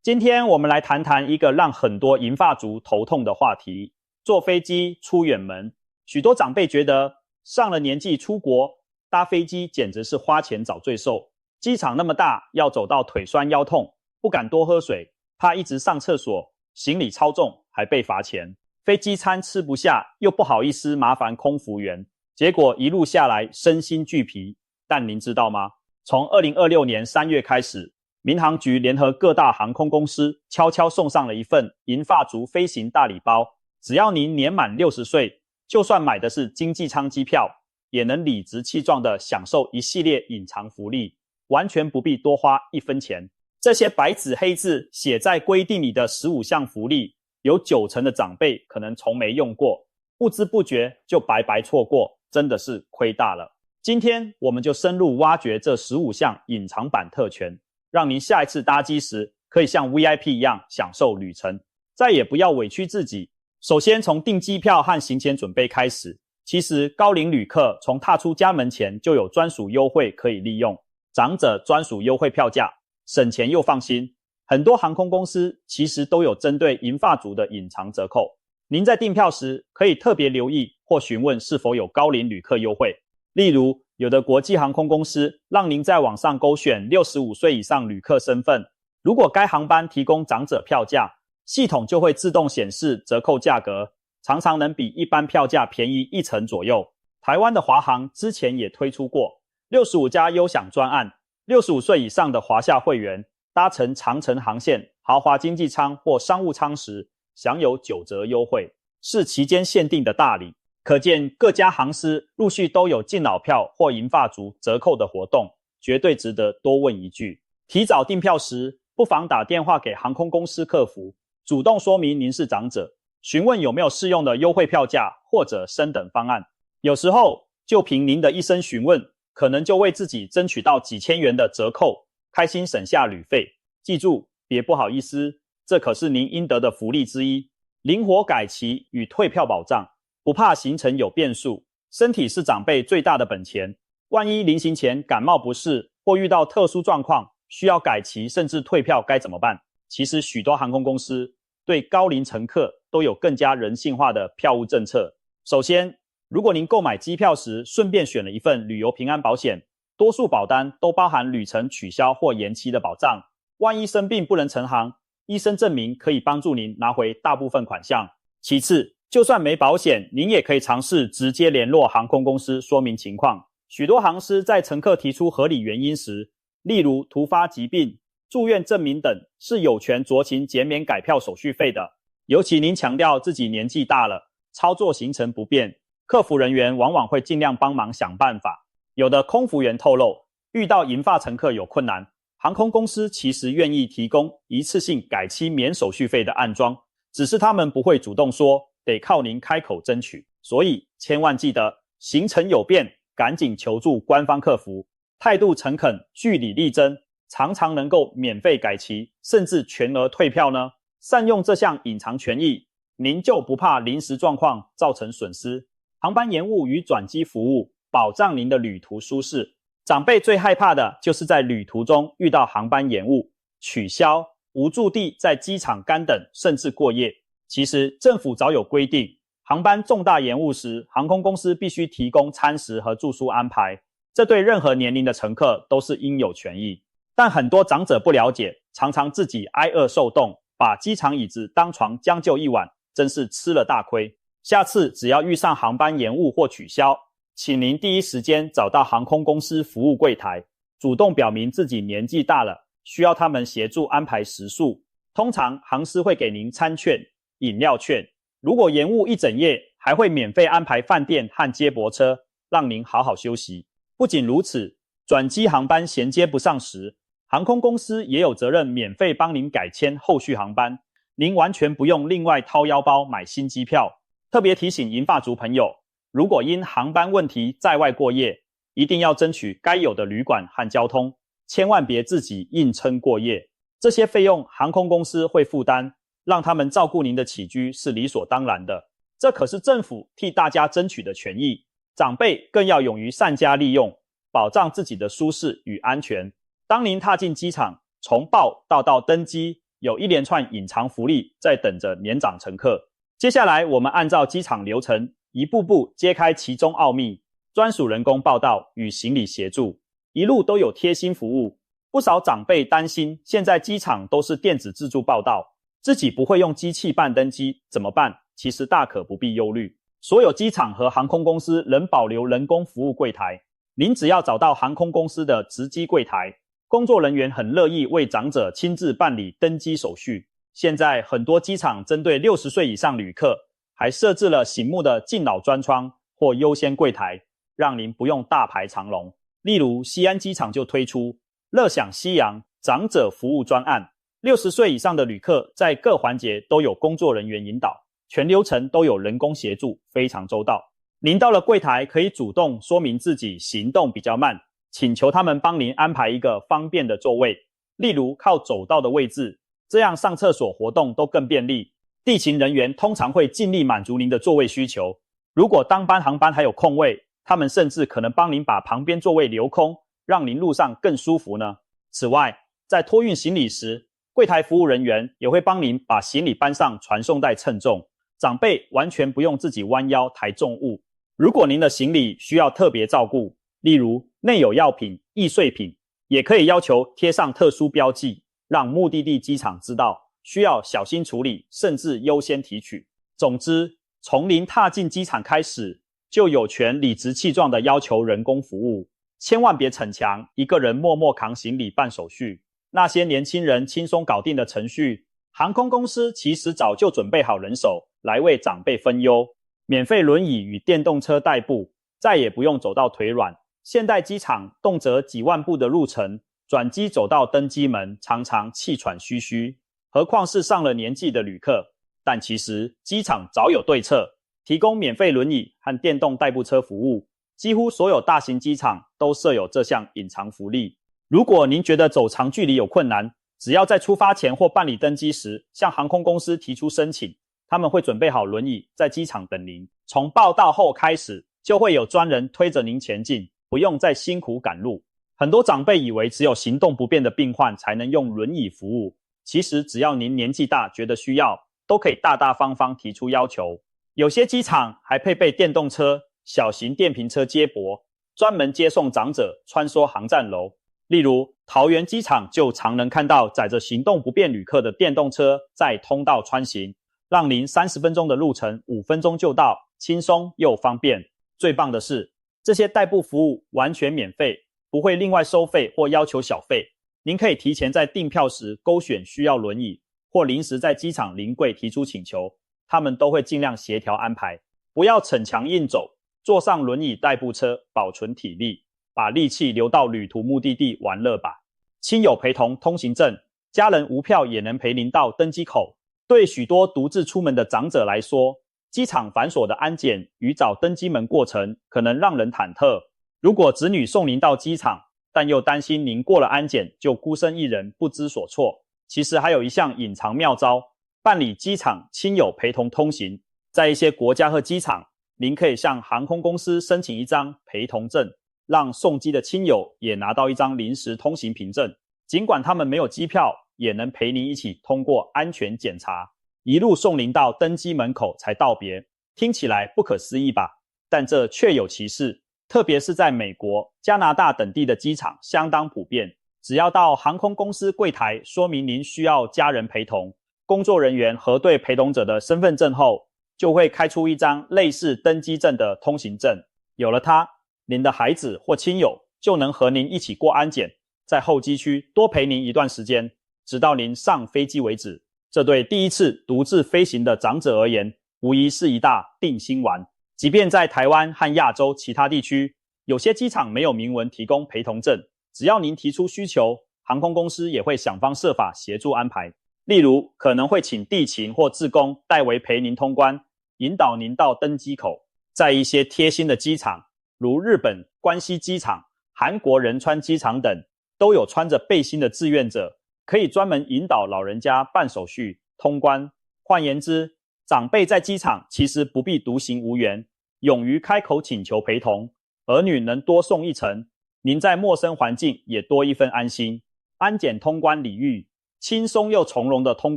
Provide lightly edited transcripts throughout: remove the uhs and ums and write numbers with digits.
今天我们来谈谈一个让很多银发族头痛的话题：坐飞机出远门。许多长辈觉得上了年纪出国搭飞机简直是花钱找罪受，机场那么大，要走到腿酸腰痛，不敢多喝水，怕一直上厕所，行李超重还被罚钱，飞机餐吃不下，又不好意思麻烦空服员，结果一路下来身心俱疲。但您知道吗？从2026年3月开始，民航局联合各大航空公司悄悄送上了一份银发族飞行大礼包，只要您年满60岁，就算买的是经济舱机票，也能理直气壮地享受一系列隐藏福利，完全不必多花1分钱。这些白纸黑字写在规定里的15项福利，有90%的长辈可能从没用过，不知不觉就白白错过，真的是亏大了。今天我们就深入挖掘这15项隐藏版特权，让您下一次搭机时可以像 VIP 一样享受旅程，再也不要委屈自己。首先从订机票和行前准备开始，其实高龄旅客从踏出家门前就有专属优惠可以利用，长者专属优惠票价，省钱又放心。很多航空公司其实都有针对银发族的隐藏折扣，您在订票时可以特别留意或询问是否有高龄旅客优惠。例如，有的国际航空公司让您在网上勾选65岁以上旅客身份，如果该航班提供长者票价，系统就会自动显示折扣价格，常常能比一般票价便宜1成左右。台湾的华航之前也推出过65加优享专案，65岁以上的华夏会员搭乘长程航线、豪华经济舱或商务舱时，享有9折优惠，是期间限定的大礼。可见各家航司陆续都有敬老票或银发族折扣的活动，绝对值得多问一句。提早订票时，不妨打电话给航空公司客服，主动说明您是长者，询问有没有适用的优惠票价或者升等方案。有时候就凭您的一声询问，可能就为自己争取到几千元的折扣，开心省下旅费。记住，别不好意思，这可是您应得的福利之一。灵活改期与退票保障，不怕行程有变数，身体是长辈最大的本钱。万一临行前感冒不适或遇到特殊状况，需要改期甚至退票该怎么办？其实许多航空公司对高龄乘客都有更加人性化的票务政策。首先，如果您购买机票时顺便选了一份旅游平安保险，多数保单都包含旅程取消或延期的保障，万一生病不能乘航，医生证明可以帮助您拿回大部分款项。其次，就算没保险，您也可以尝试直接联络航空公司说明情况。许多航司在乘客提出合理原因时，例如突发疾病、住院证明等，是有权酌情减免改票手续费的。尤其您强调自己年纪大了，操作行程不便，客服人员往往会尽量帮忙想办法。有的空服员透露，遇到银发乘客有困难，航空公司其实愿意提供一次性改期免手续费的安装，只是他们不会主动说，得靠您开口争取。所以千万记得，行程有变，赶紧求助官方客服，态度诚恳，据理力争，常常能够免费改期，甚至全额退票呢。善用这项隐藏权益，您就不怕临时状况造成损失。航班延误与转机服务，保障您的旅途舒适。长辈最害怕的就是在旅途中遇到航班延误、取消、无驻地在机场干等，甚至过夜。其实政府早有规定，航班重大延误时，航空公司必须提供餐食和住宿安排，这对任何年龄的乘客都是应有权益。但很多长者不了解，常常自己挨饿受冻，把机场椅子当床将就一晚，真是吃了大亏。下次只要遇上航班延误或取消，请您第一时间找到航空公司服务柜台，主动表明自己年纪大了，需要他们协助安排食宿。通常航司会给您餐券、饮料券，如果延误一整夜，还会免费安排饭店和接驳车，让您好好休息。不仅如此，转机航班衔接不上时，航空公司也有责任免费帮您改签后续航班，您完全不用另外掏腰包买新机票。特别提醒银发族朋友，如果因航班问题在外过夜，一定要争取该有的旅馆和交通，千万别自己硬撑过夜。这些费用航空公司会负担，让他们照顾您的起居是理所当然的。这可是政府替大家争取的权益，长辈更要勇于善加利用，保障自己的舒适与安全。当您踏进机场，从报到登机，有一连串隐藏福利在等着年长乘客。接下来我们按照机场流程一步步揭开其中奥秘，专属人工报到与行李协助，一路都有贴心服务。不少长辈担心现在机场都是电子自助报到，自己不会用机器办登机怎么办？其实大可不必忧虑，所有机场和航空公司仍保留人工服务柜台，您只要找到航空公司的值机柜台，工作人员很乐意为长者亲自办理登机手续。现在很多机场针对60岁以上旅客，还设置了醒目的敬老专窗或优先柜台，让您不用大排长龙。例如西安机场就推出乐享西洋长者服务专案，60岁以上的旅客在各环节都有工作人员引导，全流程都有人工协助，非常周到。您到了柜台可以主动说明自己行动比较慢，请求他们帮您安排一个方便的座位，例如靠走道的位置，这样上厕所活动都更便利。地勤人员通常会尽力满足您的座位需求，如果当班航班还有空位，他们甚至可能帮您把旁边座位留空，让您路上更舒服呢。此外，在托运行李时，柜台服务人员也会帮您把行李搬上传送带称重，长辈完全不用自己弯腰抬重物。如果您的行李需要特别照顾，例如内有药品、易碎品，也可以要求贴上特殊标记，让目的地机场知道需要小心处理，甚至优先提取。总之，从您踏进机场开始，就有权理直气壮地要求人工服务，千万别逞强，一个人默默扛行李办手续。那些年轻人轻松搞定的程序，航空公司其实早就准备好人手来为长辈分忧。免费轮椅与电动车代步，再也不用走到腿软。现代机场动辄几万步的路程，转机走到登机门常常气喘吁吁，何况是上了年纪的旅客。但其实机场早有对策，提供免费轮椅和电动代步车服务，几乎所有大型机场都设有这项隐藏福利。如果您觉得走长距离有困难，只要在出发前或办理登机时向航空公司提出申请，他们会准备好轮椅在机场等您。从报到后开始，就会有专人推着您前进，不用再辛苦赶路。很多长辈以为只有行动不便的病患才能用轮椅服务，其实只要您年纪大觉得需要，都可以大大方方提出要求。有些机场还配备电动车、小型电瓶车接驳，专门接送长者穿梭航站楼。例如桃园机场就常能看到载着行动不便旅客的电动车在通道穿行，让您30分钟的路程5分钟就到，轻松又方便。最棒的是，这些代步服务完全免费，不会另外收费或要求小费。您可以提前在订票时勾选需要轮椅，或临时在机场临柜提出请求，他们都会尽量协调安排。不要逞强硬走，坐上轮椅代步车，保存体力，把力气留到旅途目的地玩乐吧。亲友陪同通行证，家人无票也能陪您到登机口。对许多独自出门的长者来说，机场繁琐的安检与找登机门过程可能让人忐忑。如果子女送您到机场，但又担心您过了安检就孤身一人不知所措，其实还有一项隐藏妙招，办理机场亲友陪同通行。在一些国家和机场，您可以向航空公司申请一张陪同证，让送机的亲友也拿到一张临时通行凭证，尽管他们没有机票，也能陪您一起通过安全检查，一路送您到登机门口才道别。听起来不可思议吧？但这确有其事，特别是在美国、加拿大等地的机场相当普遍。只要到航空公司柜台说明您需要家人陪同，工作人员核对陪同者的身份证后，就会开出一张类似登机证的通行证。有了它，您的孩子或亲友就能和您一起过安检，在候机区多陪您一段时间，直到您上飞机为止。这对第一次独自飞行的长者而言，无疑是一大定心丸。即便在台湾和亚洲其他地区，有些机场没有明文提供陪同证，只要您提出需求，航空公司也会想方设法协助安排。例如，可能会请地勤或志工代为陪您通关，引导您到登机口。在一些贴心的机场，如日本关西机场、韩国仁川机场等，都有穿着背心的志愿者，可以专门引导老人家办手续、通关。换言之，长辈在机场其实不必独行无援，勇于开口请求陪同，儿女能多送一程，您在陌生环境也多一份安心。安检通关礼遇，轻松又从容地通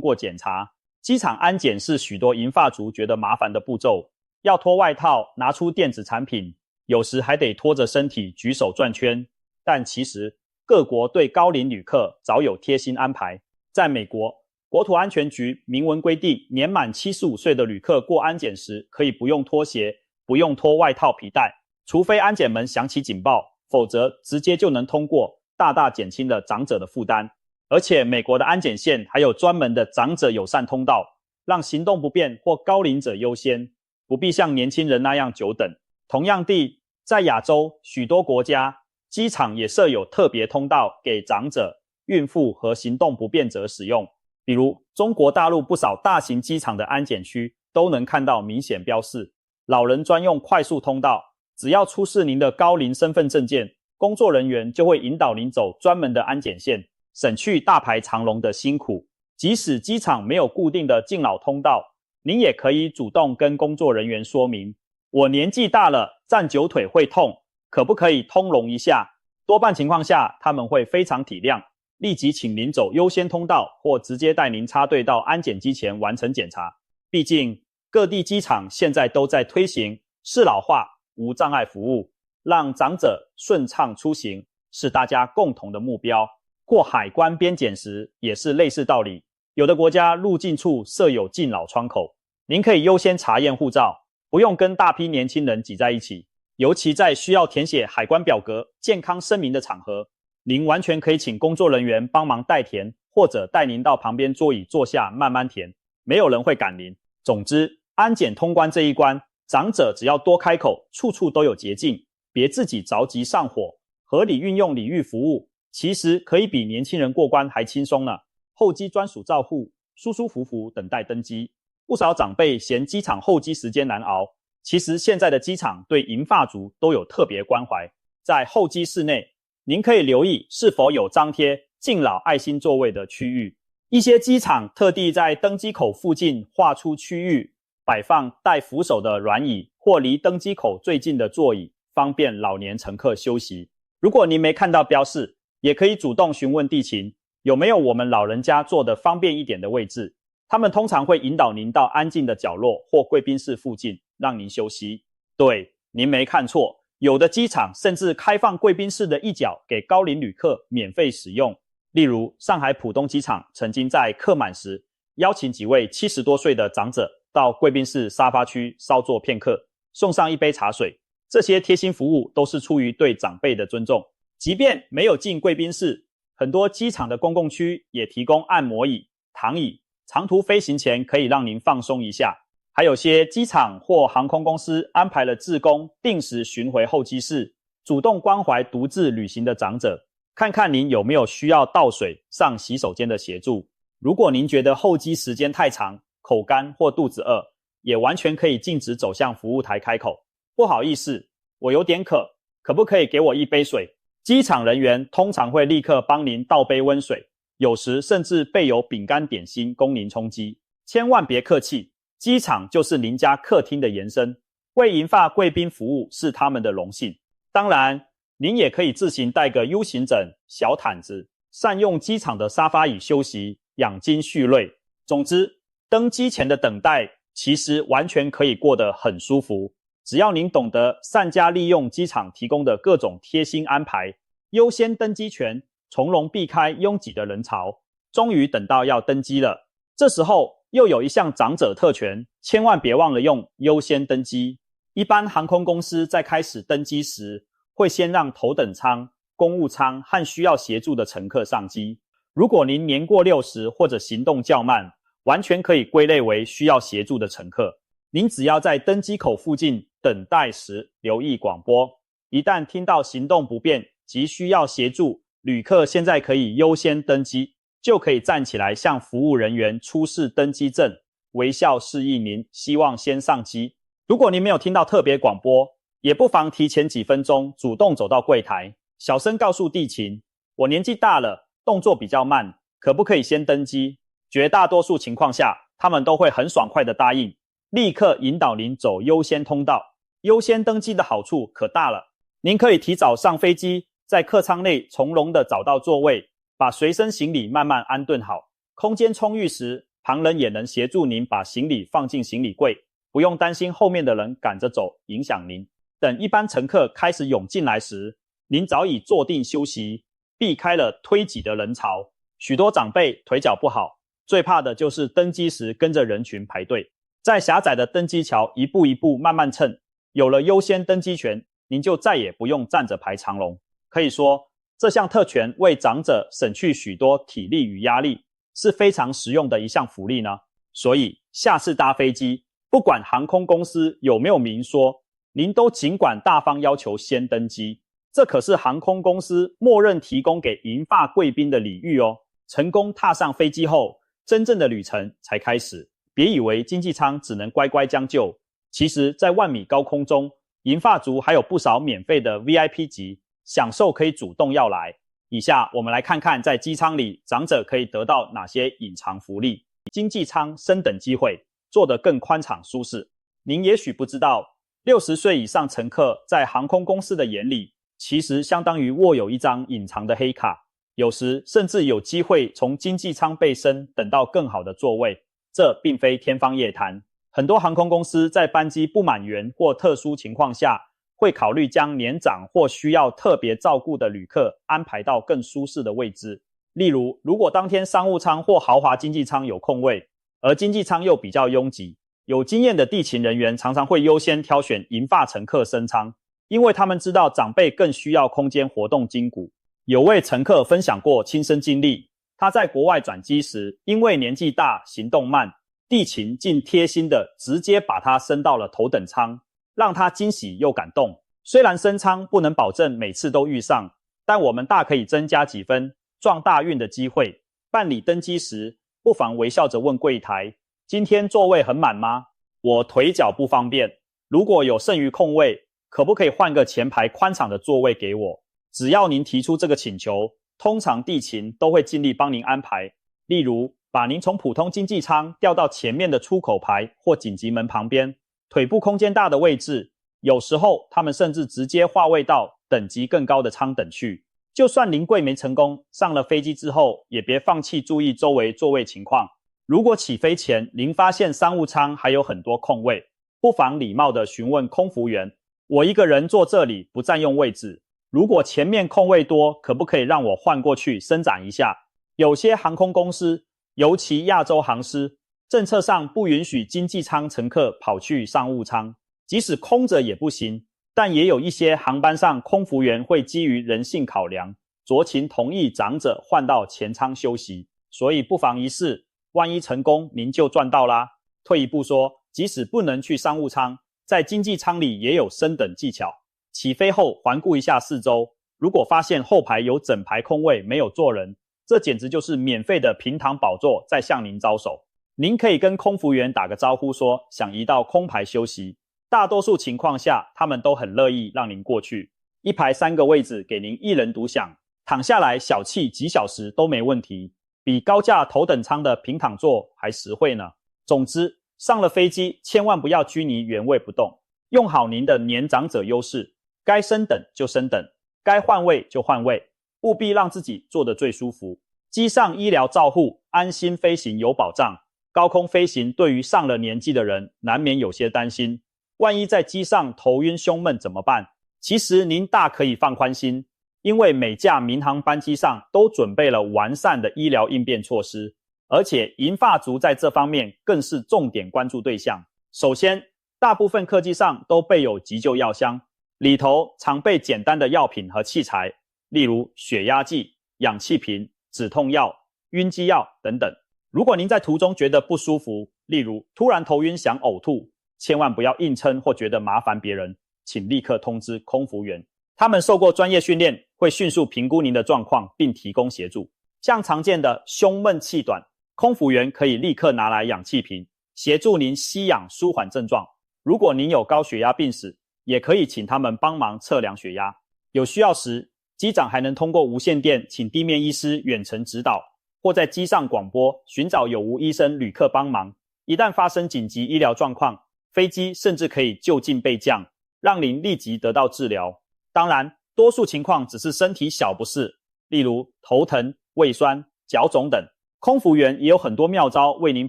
过检查。机场安检是许多银发族觉得麻烦的步骤，要脱外套，拿出电子产品，有时还得拖着身体举手转圈。但其实各国对高龄旅客早有贴心安排。在美国，国土安全局明文规定，年满75岁的旅客过安检时可以不用脱鞋，不用脱外套皮带，除非安检门响起警报，否则直接就能通过，大大减轻了长者的负担。而且美国的安检线还有专门的长者友善通道，让行动不便或高龄者优先，不必像年轻人那样久等。同样地，在亚洲许多国家，机场也设有特别通道给长者、孕妇和行动不便者使用。比如中国大陆不少大型机场的安检区都能看到明显标示，老人专用快速通道，只要出示您的高龄身份证件，工作人员就会引导您走专门的安检线，省去大排长龙的辛苦。即使机场没有固定的敬老通道，您也可以主动跟工作人员说明，我年纪大了，站久腿会痛，可不可以通融一下？多半情况下他们会非常体谅，立即请您走优先通道，或直接带您插队到安检机前完成检查。毕竟各地机场现在都在推行适老化无障碍服务，让长者顺畅出行是大家共同的目标。过海关边检时也是类似道理，有的国家入境处设有敬老窗口，您可以优先查验护照，不用跟大批年轻人挤在一起。尤其在需要填写海关表格、健康声明的场合，您完全可以请工作人员帮忙代填，或者带您到旁边桌椅坐下慢慢填，没有人会赶您。总之，安检通关这一关，长者只要多开口，处处都有捷径，别自己着急上火，合理运用礼遇服务，其实可以比年轻人过关还轻松呢。候机专属照护，舒舒服服等待登机。不少长辈嫌机场候机时间难熬，其实现在的机场对银发族都有特别关怀。在候机室内，您可以留意是否有张贴敬老爱心座位的区域。一些机场特地在登机口附近划出区域，摆放带扶手的软椅或离登机口最近的座椅，方便老年乘客休息。如果您没看到标示，也可以主动询问地勤，有没有我们老人家坐得方便一点的位置。他们通常会引导您到安静的角落或贵宾室附近，让您休息。对，您没看错，有的机场甚至开放贵宾室的一角给高龄旅客免费使用。例如，上海浦东机场曾经在客满时，邀请几位70多岁的长者到贵宾室沙发区稍坐片刻，送上一杯茶水。这些贴心服务都是出于对长辈的尊重。即便没有进贵宾室，很多机场的公共区也提供按摩椅、躺椅，长途飞行前可以让您放松一下。还有些机场或航空公司安排了志工定时巡回候机室，主动关怀独自旅行的长者，看看您有没有需要倒水、上洗手间的协助。如果您觉得候机时间太长，口干或肚子饿，也完全可以径直走向服务台开口，不好意思，我有点渴，可不可以给我一杯水？机场人员通常会立刻帮您倒杯温水，有时甚至备有饼干点心供您充饥。千万别客气，机场就是您家客厅的延伸，为银发贵宾服务是他们的荣幸。当然，您也可以自行带个 U 型枕、小毯子，善用机场的沙发椅休息，养精蓄锐。总之，登机前的等待其实完全可以过得很舒服，只要您懂得善加利用机场提供的各种贴心安排，优先登机权，从容避开拥挤的人潮，终于等到要登机了。这时候又有一项长者特权，千万别忘了用优先登机。一般航空公司在开始登机时，会先让头等舱、公务舱和需要协助的乘客上机。如果您年过60或者行动较慢，完全可以归类为需要协助的乘客。您只要在登机口附近等待时留意广播，一旦听到行动不便及需要协助，旅客现在可以优先登机，就可以站起来向服务人员出示登机证，微笑示意您希望先上机。如果您没有听到特别广播，也不妨提前几分钟主动走到柜台，小声告诉地勤，我年纪大了，动作比较慢，可不可以先登机？绝大多数情况下，他们都会很爽快地答应，立刻引导您走优先通道。优先登机的好处可大了，您可以提早上飞机，在客舱内从容地找到座位，把随身行李慢慢安顿好，空间充裕时，旁人也能协助您把行李放进行李柜，不用担心后面的人赶着走影响您。等一般乘客开始涌进来时，您早已坐定休息，避开了推挤的人潮。许多长辈腿脚不好，最怕的就是登机时跟着人群排队，在狭窄的登机桥一步一步慢慢蹭。有了优先登机权，您就再也不用站着排长龙。可以说，这项特权为长者省去许多体力与压力，是非常实用的一项福利呢。所以下次搭飞机，不管航空公司有没有明说，您都尽管大方要求先登机，这可是航空公司默认提供给银发贵宾的礼遇哦。成功踏上飞机后，真正的旅程才开始。别以为经济舱只能乖乖将就，其实在万米高空中，银发族还有不少免费的 VIP 级，享受可以主动要来。以下我们来看看在机舱里长者可以得到哪些隐藏福利。经济舱升等机会，坐得更宽敞舒适。您也许不知道，60岁以上乘客在航空公司的眼里，其实相当于握有一张隐藏的黑卡，有时甚至有机会从经济舱倍升等到更好的座位，这并非天方夜谭。很多航空公司在班机不满员或特殊情况下，会考虑将年长或需要特别照顾的旅客安排到更舒适的位置。例如，如果当天商务舱或豪华经济舱有空位，而经济舱又比较拥挤，有经验的地勤人员常常会优先挑选银发乘客升舱，因为他们知道长辈更需要空间活动筋骨。有位乘客分享过亲身经历，他在国外转机时，因为年纪大行动慢，地勤竟贴心的直接把他升到了头等舱，让他惊喜又感动。虽然升舱不能保证每次都遇上，但我们大可以增加几分撞大运的机会。办理登机时，不妨微笑着问柜台，今天座位很满吗？我腿脚不方便，如果有剩余空位，可不可以换个前排宽敞的座位给我？只要您提出这个请求，通常地勤都会尽力帮您安排。例如，把您从普通经济舱调到前面的出口排或紧急门旁边，腿部空间大的位置，有时候他们甚至直接划位到等级更高的舱等去。就算临柜没成功，上了飞机之后也别放弃注意周围座位情况。如果起飞前您发现商务舱还有很多空位，不妨礼貌地询问空服员，我一个人坐这里不占用位置，如果前面空位多，可不可以让我换过去伸展一下？有些航空公司，尤其亚洲航司，政策上不允许经济舱乘客跑去商务舱，即使空着也不行。但也有一些航班上空服员会基于人性考量，酌情同意长者换到前舱休息，所以不妨一试，万一成功您就赚到啦。退一步说，即使不能去商务舱，在经济舱里也有升等技巧。起飞后环顾一下四周，如果发现后排有整排空位没有坐人，这简直就是免费的平躺宝座在向您招手。您可以跟空服员打个招呼说想移到空排休息，大多数情况下他们都很乐意让您过去。一排3个位置给您一人独享，躺下来小憩几小时都没问题，比高价头等舱的平躺座还实惠呢。总之，上了飞机千万不要拘泥原位不动，用好您的年长者优势，该升等就升等，该换位就换位，务必让自己坐得最舒服。机上医疗照护，安心飞行有保障。高空飞行对于上了年纪的人难免有些担心，万一在机上头晕胸闷怎么办？其实您大可以放宽心，因为每架民航班机上都准备了完善的医疗应变措施，而且银发族在这方面更是重点关注对象。首先，大部分客机上都备有急救药箱，里头常备简单的药品和器材，例如血压计、氧气瓶、止痛药、晕机药等等。如果您在途中觉得不舒服，例如突然头晕想呕吐，千万不要硬撑或觉得麻烦别人，请立刻通知空服员，他们受过专业训练，会迅速评估您的状况并提供协助。像常见的胸闷气短，空服员可以立刻拿来氧气瓶，协助您吸氧舒缓症状。如果您有高血压病史，也可以请他们帮忙测量血压。有需要时，机长还能通过无线电请地面医师远程指导，或在机上广播寻找有无医生旅客帮忙。一旦发生紧急医疗状况，飞机甚至可以就近备降，让您立即得到治疗。当然，多数情况只是身体小不适，例如头疼、胃酸、脚肿等，空服员也有很多妙招为您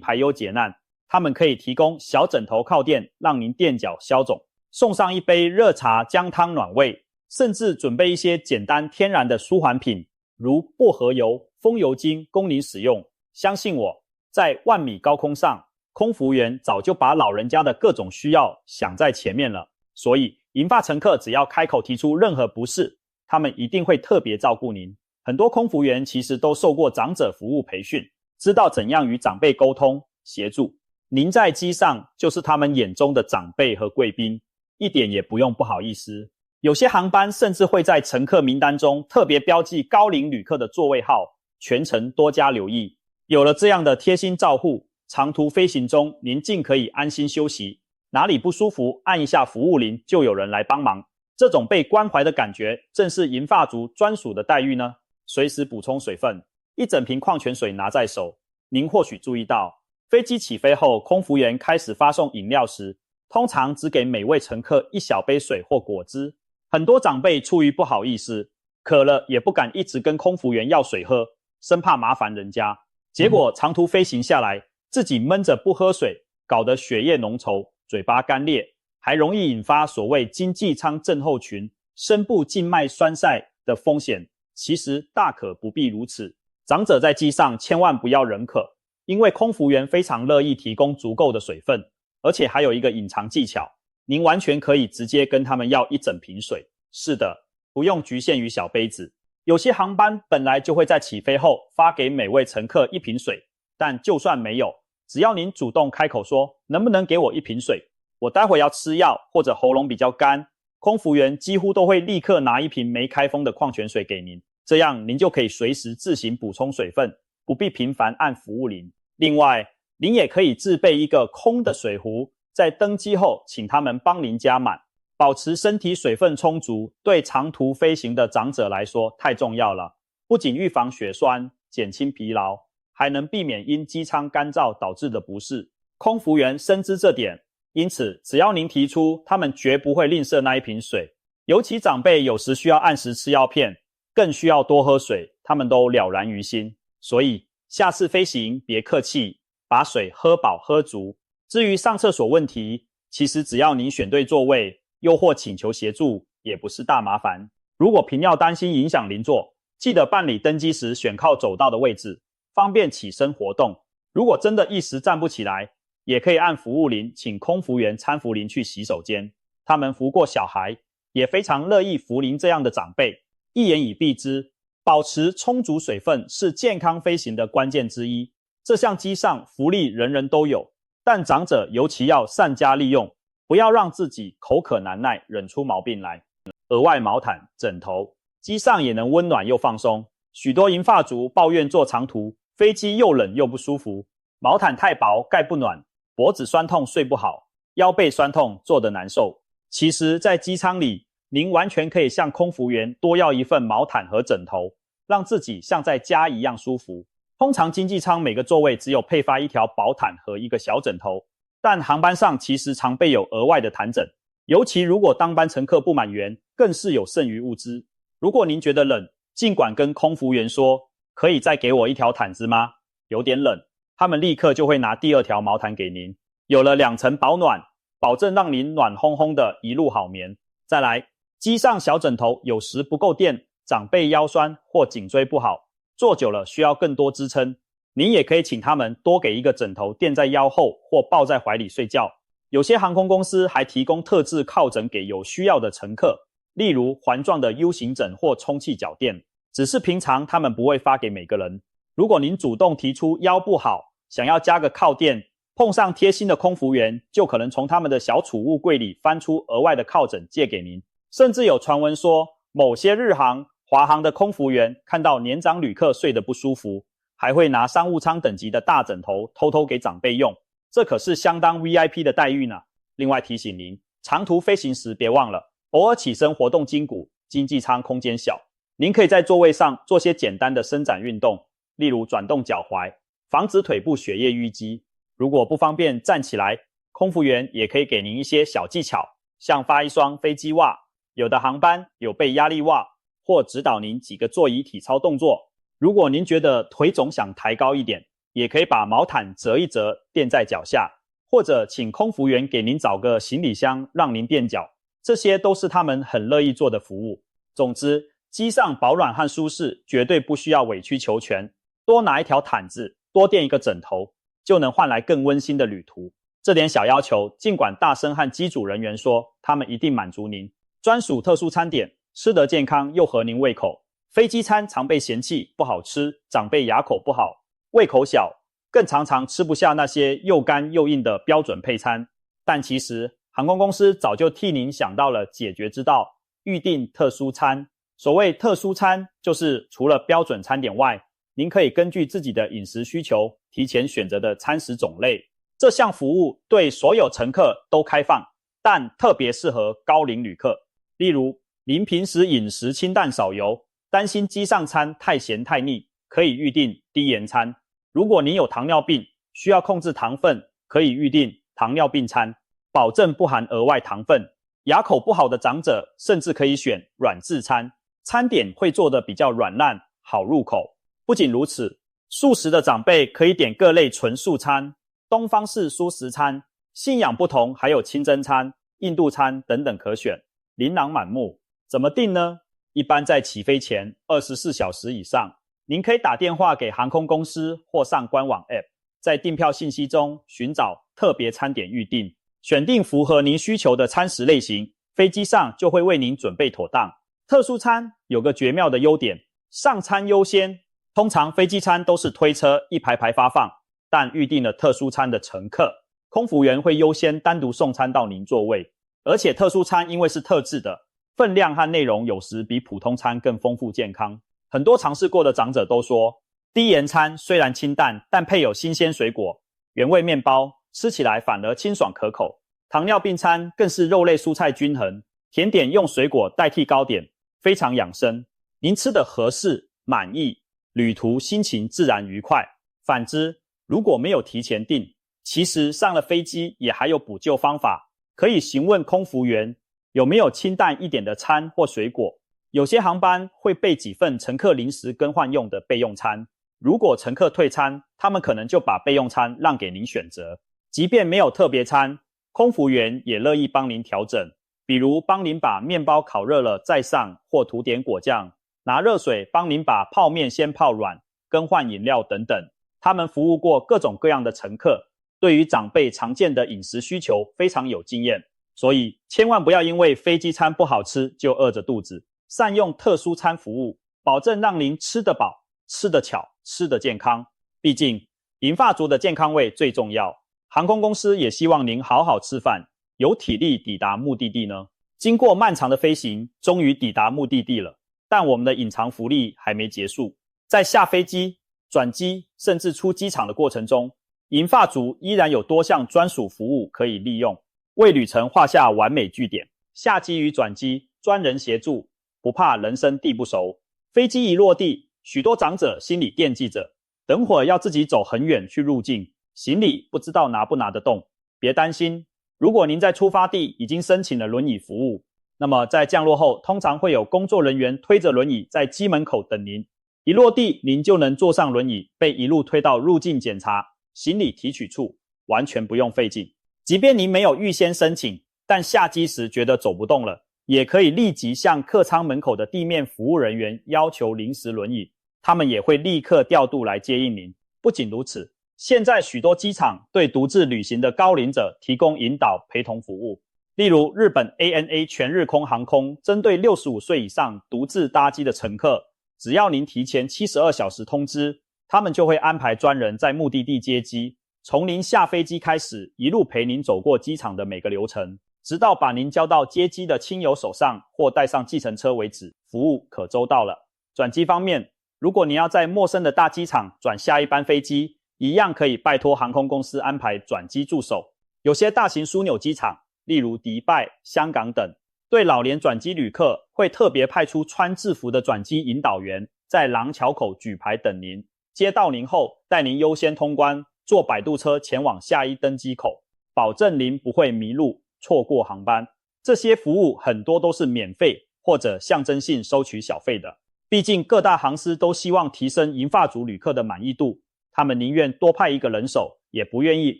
排忧解难，他们可以提供小枕头靠垫，让您垫脚消肿，送上一杯热茶姜汤暖胃，甚至准备一些简单天然的舒缓品，如薄荷油、风油精供您使用。相信我，在万米高空上，空服员早就把老人家的各种需要想在前面了。所以银发乘客只要开口提出任何不适，他们一定会特别照顾您。很多空服员其实都受过长者服务培训，知道怎样与长辈沟通协助。您在机上就是他们眼中的长辈和贵宾，一点也不用不好意思。有些航班甚至会在乘客名单中特别标记高龄旅客的座位号，全程多加留意。有了这样的贴心照护，长途飞行中您尽可以安心休息，哪里不舒服按一下服务铃就有人来帮忙。这种被关怀的感觉正是银发族专属的待遇呢。随时补充水分，一整瓶矿泉水拿在手。您或许注意到，飞机起飞后，空服员开始发送饮料时，通常只给每位乘客一小杯水或果汁。很多长辈出于不好意思，渴了也不敢一直跟空服员要水喝，生怕麻烦人家。结果长途飞行下来，自己闷着不喝水，搞得血液浓稠，嘴巴干裂，还容易引发所谓经济舱症候群、深部静脉栓塞的风险。其实大可不必如此。长者在机上千万不要忍渴，因为空服员非常乐意提供足够的水分，而且还有一个隐藏技巧，您完全可以直接跟他们要一整瓶水。是的，不用局限于小杯子。有些航班本来就会在起飞后发给每位乘客一瓶水，但就算没有，只要您主动开口说能不能给我一瓶水，我待会要吃药或者喉咙比较干，空服员几乎都会立刻拿一瓶没开封的矿泉水给您，这样您就可以随时自行补充水分，不必频繁按服务铃。另外，您也可以自备一个空的水壶，在登机后请他们帮您加满。保持身体水分充足，对长途飞行的长者来说太重要了，不仅预防血栓，减轻疲劳，还能避免因机舱干燥导致的不适。空服员深知这点，因此只要您提出，他们绝不会吝啬那一瓶水。尤其长辈有时需要按时吃药片，更需要多喝水，他们都了然于心。所以下次飞行别客气，把水喝饱喝足。至于上厕所问题，其实只要您选对座位，又或请求协助，也不是大麻烦。如果频要担心影响邻座，记得办理登机时选靠走道的位置，方便起身活动。如果真的一时站不起来，也可以按服务铃请空服员搀扶您去洗手间。他们扶过小孩，也非常乐意扶您这样的长辈。一言以蔽之，保持充足水分是健康飞行的关键之一。这项机上福利人人都有，但长者尤其要善加利用，不要让自己口渴难耐，忍出毛病来。额外毛毯、枕头，机上也能温暖又放松。许多银发族抱怨坐长途，飞机又冷又不舒服，毛毯太薄盖不暖，脖子酸痛睡不好，腰背酸痛坐得难受。其实在机舱里，您完全可以向空服员多要一份毛毯和枕头，让自己像在家一样舒服。通常经济舱每个座位只有配发一条薄毯和一个小枕头，但航班上其实常备有额外的毯枕，尤其如果当班乘客不满员，更是有剩余物资。如果您觉得冷，尽管跟空服员说，可以再给我一条毯子吗？有点冷，他们立刻就会拿第二条毛毯给您。有了2层保暖，保证让您暖烘烘的一路好眠。再来，机上小枕头有时不够垫，长辈腰酸或颈椎不好，坐久了需要更多支撑，您也可以请他们多给一个枕头垫在腰后或抱在怀里睡觉。有些航空公司还提供特制靠枕给有需要的乘客，例如环状的 U 型枕或充气脚垫，只是平常他们不会发给每个人。如果您主动提出腰不好，想要加个靠垫，碰上贴心的空服员，就可能从他们的小储物柜里翻出额外的靠枕借给您。甚至有传闻说，某些日航、华航的空服员看到年长旅客睡得不舒服，还会拿商务舱等级的大枕头偷偷给长辈用，这可是相当 VIP 的待遇呢。另外提醒您，长途飞行时别忘了偶尔起身活动筋骨，经济舱空间小，您可以在座位上做些简单的伸展运动，例如转动脚踝，防止腿部血液淤积。如果不方便站起来，空服员也可以给您一些小技巧，像发一双飞机袜，有的航班有备压力袜，或指导您几个座椅体操动作。如果您觉得腿总想抬高一点，也可以把毛毯折一折垫在脚下，或者请空服员给您找个行李箱让您垫脚，这些都是他们很乐意做的服务。总之，机上保暖和舒适，绝对不需要委曲求全，多拿一条毯子，多垫一个枕头，就能换来更温馨的旅途。这点小要求，尽管大生和机组人员说，他们一定满足您。专属特殊餐点，吃得健康又合您胃口。飞机餐常被嫌弃不好吃，长辈牙口不好，胃口小，更常常吃不下那些又干又硬的标准配餐。但其实航空公司早就替您想到了解决之道，预订特殊餐。所谓特殊餐，就是除了标准餐点外，您可以根据自己的饮食需求提前选择的餐食种类。这项服务对所有乘客都开放，但特别适合高龄旅客。例如，您平时饮食清淡少油，担心机上餐太咸太腻，可以预订低盐餐。如果您有糖尿病，需要控制糖分，可以预订糖尿病餐，保证不含额外糖分。牙口不好的长者甚至可以选软质餐，餐点会做得比较软烂，好入口。不仅如此，素食的长辈可以点各类纯素餐、东方式蔬食餐，信仰不同还有清真餐、印度餐等等可选，琳琅满目。怎么订呢？一般在起飞前24小时以上，您可以打电话给航空公司或上官网 App， 在订票信息中寻找特别餐点预订，选定符合您需求的餐食类型，飞机上就会为您准备妥当。特殊餐有个绝妙的优点，上餐优先。通常飞机餐都是推车一排排发放，但预订了特殊餐的乘客，空服员会优先单独送餐到您座位。而且特殊餐因为是特制的，分量和内容有时比普通餐更丰富健康。很多尝试过的长者都说，低盐餐虽然清淡，但配有新鲜水果、原味面包，吃起来反而清爽可口。糖尿病餐更是肉类蔬菜均衡，甜点用水果代替糕点，非常养生。您吃得合适、满意，旅途心情自然愉快。反之，如果没有提前订，其实上了飞机也还有补救方法，可以询问空服员有没有清淡一点的餐或水果。有些航班会备几份乘客临时更换用的备用餐，如果乘客退餐，他们可能就把备用餐让给您选择。即便没有特别餐，空服员也乐意帮您调整，比如帮您把面包烤热了再上，或涂点果酱，拿热水帮您把泡面先泡软，更换饮料等等。他们服务过各种各样的乘客，对于长辈常见的饮食需求非常有经验，所以千万不要因为飞机餐不好吃就饿着肚子。善用特殊餐服务，保证让您吃得饱、吃得巧、吃得健康。毕竟银发族的健康胃最重要，航空公司也希望您好好吃饭，有体力抵达目的地呢。经过漫长的飞行，终于抵达目的地了，但我们的隐藏福利还没结束。在下飞机、转机甚至出机场的过程中，银发族依然有多项专属服务可以利用，为旅程画下完美句点。下机与转机专人协助，不怕人生地不熟。飞机一落地，许多长者心里惦记着，等会儿要自己走很远去入境，行李不知道拿不拿得动。别担心，如果您在出发地已经申请了轮椅服务，那么在降落后通常会有工作人员推着轮椅在机门口等您，一落地您就能坐上轮椅，被一路推到入境检查、行李提取处，完全不用费劲。即便您没有预先申请，但下机时觉得走不动了，也可以立即向客舱门口的地面服务人员要求临时轮椅，他们也会立刻调度来接应您。不仅如此，现在许多机场对独自旅行的高龄者提供引导陪同服务。例如日本 ANA 全日空航空针对65岁以上独自搭机的乘客，只要您提前72小时通知，他们就会安排专人在目的地接机，从您下飞机开始，一路陪您走过机场的每个流程，直到把您交到接机的亲友手上或带上计程车为止，服务可周到了。转机方面，如果您要在陌生的大机场转下一班飞机，一样可以拜托航空公司安排转机助手。有些大型枢纽机场，例如迪拜、香港等，对老年转机旅客会特别派出穿制服的转机引导员，在廊桥口举牌等您，接到您后带您优先通关，坐摆渡车前往下一登机口，保证您不会迷路错过航班。这些服务很多都是免费或者象征性收取小费的。毕竟各大航司都希望提升银发族旅客的满意度，他们宁愿多派一个人手，也不愿意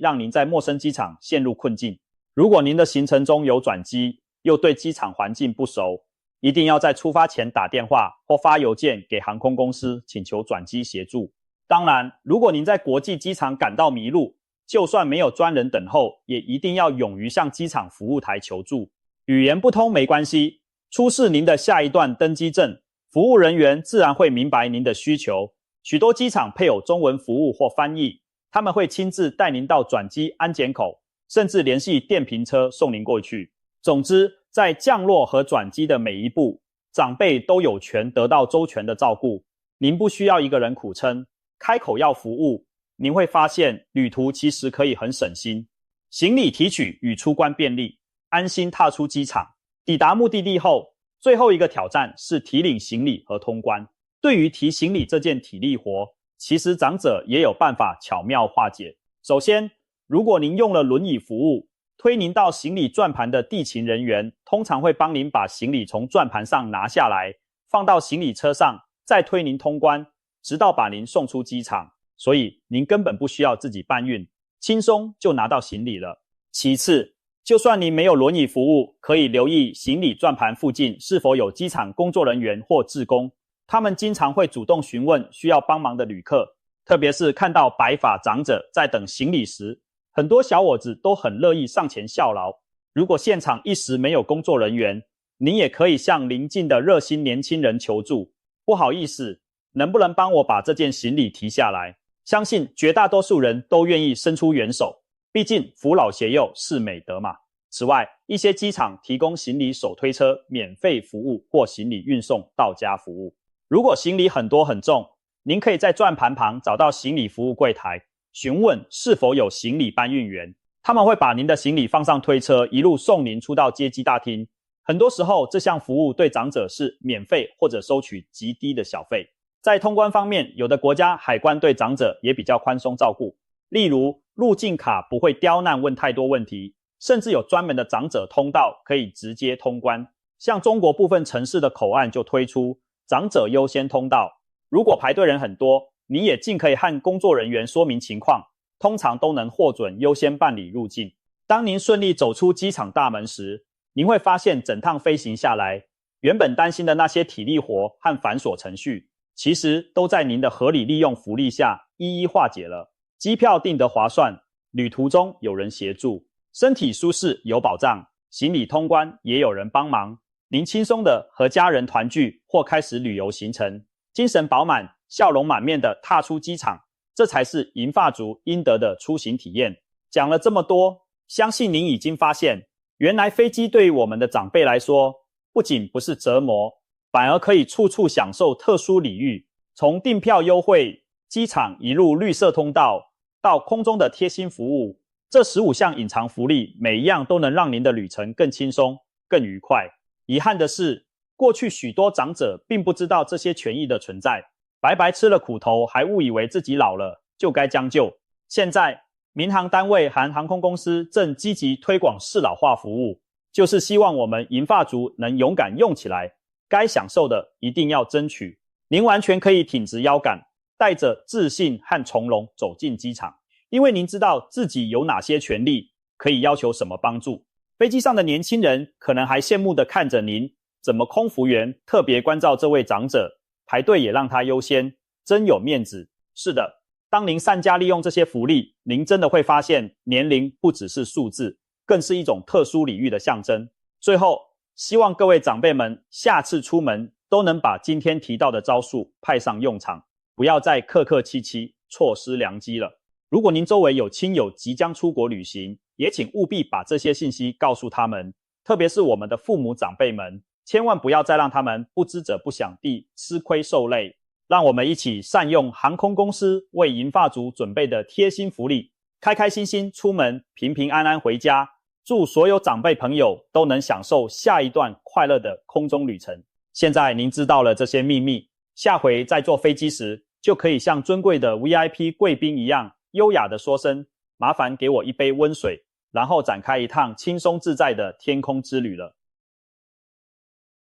让您在陌生机场陷入困境。如果您的行程中有转机，又对机场环境不熟，一定要在出发前打电话或发邮件给航空公司请求转机协助。当然，如果您在国际机场感到迷路，就算没有专人等候，也一定要勇于向机场服务台求助。语言不通没关系，出示您的下一段登机证，服务人员自然会明白您的需求。许多机场配有中文服务或翻译，他们会亲自带您到转机安检口，甚至联系电瓶车送您过去。总之，在降落和转机的每一步，长辈都有权得到周全的照顾。您不需要一个人苦撑，开口要服务，您会发现旅途其实可以很省心。行李提取与出关便利，安心踏出机场。抵达目的地后，最后一个挑战是提领行李和通关。对于提行李这件体力活，其实长者也有办法巧妙化解。首先，如果您用了轮椅服务，推您到行李转盘的地勤人员通常会帮您把行李从转盘上拿下来，放到行李车上，再推您通关，直到把您送出机场。所以您根本不需要自己搬运，轻松就拿到行李了。其次，就算您没有轮椅服务，可以留意行李转盘附近是否有机场工作人员或志工，他们经常会主动询问需要帮忙的旅客，特别是看到白发长者在等行李时，很多小伙子都很乐意上前效劳。如果现场一时没有工作人员，您也可以向邻近的热心年轻人求助，不好意思，能不能帮我把这件行李提下来？相信绝大多数人都愿意伸出援手，毕竟扶老携幼是美德嘛。此外，一些机场提供行李手推车免费服务或行李运送到家服务。如果行李很多很重，您可以在转盘旁找到行李服务柜台，询问是否有行李搬运员，他们会把您的行李放上推车，一路送您出到接机大厅。很多时候，这项服务对长者是免费或者收取极低的小费。在通关方面，有的国家海关对长者也比较宽松照顾，例如入境卡不会刁难问太多问题，甚至有专门的长者通道可以直接通关。像中国部分城市的口岸就推出长者优先通道，如果排队人很多，你也尽可以和工作人员说明情况，通常都能获准优先办理入境。当您顺利走出机场大门时，您会发现整趟飞行下来，原本担心的那些体力活和繁琐程序，其实都在您的合理利用福利下一一化解了。机票订得划算，旅途中有人协助，身体舒适有保障，行李通关也有人帮忙，您轻松的和家人团聚或开始旅游行程，精神饱满，笑容满面的踏出机场，这才是银发族应得的出行体验。讲了这么多，相信您已经发现，原来飞机对于我们的长辈来说，不仅不是折磨，反而可以处处享受特殊礼遇。从订票优惠、机场一路绿色通道，到空中的贴心服务，这15项隐藏福利，每一样都能让您的旅程更轻松、更愉快。遗憾的是，过去许多长者并不知道这些权益的存在，白白吃了苦头，还误以为自己老了就该将就。现在，民航单位和航空公司正积极推广适老化服务，就是希望我们银发族能勇敢用起来，该享受的一定要争取。您完全可以挺直腰杆，带着自信和从容走进机场，因为您知道自己有哪些权利，可以要求什么帮助。飞机上的年轻人可能还羡慕地看着您，怎么空服员特别关照这位长者，排队也让他优先，真有面子。是的，当您善加利用这些福利，您真的会发现年龄不只是数字，更是一种特殊礼遇的象征。最后，希望各位长辈们下次出门都能把今天提到的招数派上用场，不要再客客气气，错失良机了。如果您周围有亲友即将出国旅行，也请务必把这些信息告诉他们，特别是我们的父母长辈们，千万不要再让他们不知者不想地吃亏受累。让我们一起善用航空公司为银发族准备的贴心福利，开开心心出门，平平安安回家。祝所有长辈朋友都能享受下一段快乐的空中旅程。现在您知道了这些秘密，下回在坐飞机时，就可以像尊贵的 VIP 贵宾一样优雅地说声麻烦给我一杯温水，然后展开一趟轻松自在的天空之旅了。